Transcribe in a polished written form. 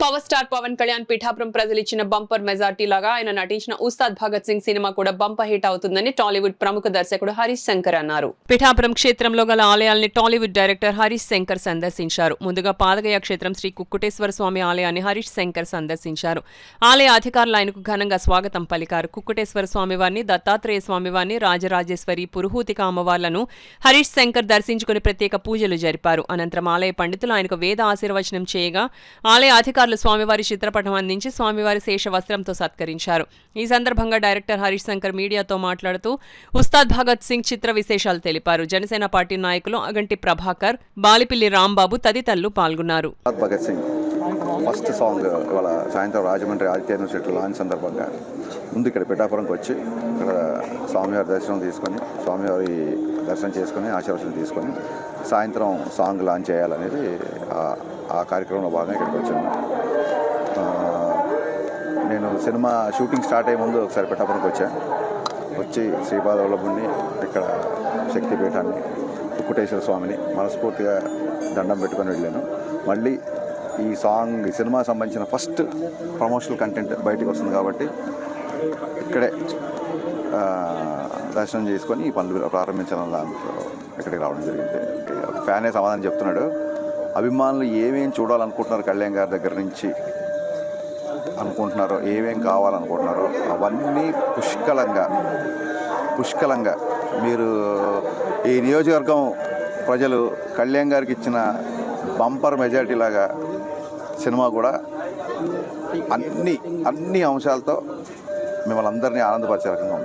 Power star Pawan Kalyan Pithapuram ప్రజలు ఇచ్చిన bumper majority లాగా ఆయన నటించిన ఉస్తాద్ భగత్ సింగ్ సినిమా కూడా బంపర్ హిట్ అవుతుందని టాలీవుడ్ ప్రముఖ దర్శకుడు హరీష్ శంకర్ అన్నారు. పిఠాపురం క్షేత్రంలో గల ఆలయాల్ని టాలీవుడ్ డైరెక్టర్ హరీష్ శంకర్ సందర్శించారు. ముందుగా పాదగయ క్షేత్రం శ్రీ కుక్కుటేశ్వర స్వామి ఆలయాన్ని హరీష్ శంకర్ సందర్శించారు. ఆలయ అధికారులు ఆయనకు ఘనంగా స్వాగతం పలికారు. కుక్కుటేశ్వర స్వామివారిని, దత్తాత్రేయ స్వామివారిని, రాజరాజేశ్వరి, పురుహూతిక అమ్మవార్లను హరీష్ శంకర్ దర్శించుకుని ప్రత్యేక పూజలు జరిపారు. అనంతరం ఆలయ పండితులు ఆయనకు వేద ఆశీర్వచనం చేయగా ఆలయ అధికారులు స్వామివారి చిత్రపటం అందించి స్వామివారి శేష వస్త్రంతో సత్కరించారు. ఈ సందర్భంగా డైరెక్టర్ హరీష్ శంకర్ మీడియాతో మాట్లాడుతూ ఉస్తాద్ భగత్ సింగ్ చిత్ర విశేషాలు తెలిపారు. జనసేన పార్టీ నాయకులు అగంటి ప్రభాకర్, బాలిపిల్లి రాంబాబు తదితరులు పాల్గొన్నారు. భగత్ సింగ్ ఫస్ట్ సాంగ్ ఇవాళ సాయంత్రం రాజమండ్రి ఆదిత్య యూనివర్సిటీ లాంచ్ సందర్భంగా ముందు ఇక్కడ పిఠాపురంకి వచ్చి ఇక్కడ స్వామివారి దర్శనం తీసుకొని స్వామివారి దర్శనం చేసుకొని ఆశీర్వచనం తీసుకొని సాయంత్రం సాంగ్ లాంచ్ చేయాలనేది ఆ కార్యక్రమంలో భాగంగా ఇక్కడికి వచ్చాను. నేను సినిమా షూటింగ్ స్టార్ట్ అయ్యే ముందు ఒకసారి పిఠాపురంకి వచ్చి శ్రీపాదవల్లభుని, ఇక్కడ శక్తిపీఠాన్ని, కుక్కుటేశ్వర స్వామిని మనస్ఫూర్తిగా దండం పెట్టుకొని వెళ్ళాను. మళ్ళీ ఈ సినిమా సంబంధించిన ఫస్ట్ ప్రమోషనల్ కంటెంట్ బయటకు వస్తుంది కాబట్టి ఇక్కడే దర్శనం చేసుకొని ఈ పనులు ప్రారంభించాలని దాంట్లో ఇక్కడికి రావడం జరిగింది. ఫ్యానే సమాధానం చెప్తున్నాడు. అభిమానులు ఏమేం చూడాలనుకుంటున్నారు కళ్యాణ్ గారి దగ్గర నుంచి అనుకుంటున్నారో, ఏమేం కావాలనుకుంటున్నారో అవన్నీ పుష్కలంగా మీరు ఈ నియోజకవర్గం ప్రజలు కళ్యాణ్ గారికి ఇచ్చిన బంపర్ మెజారిటీ లాగా సినిమా కూడా అన్ని అంశాలతో మిమ్మల్ని అందరినీ ఆనందపరిచే రకంగా ఉంది.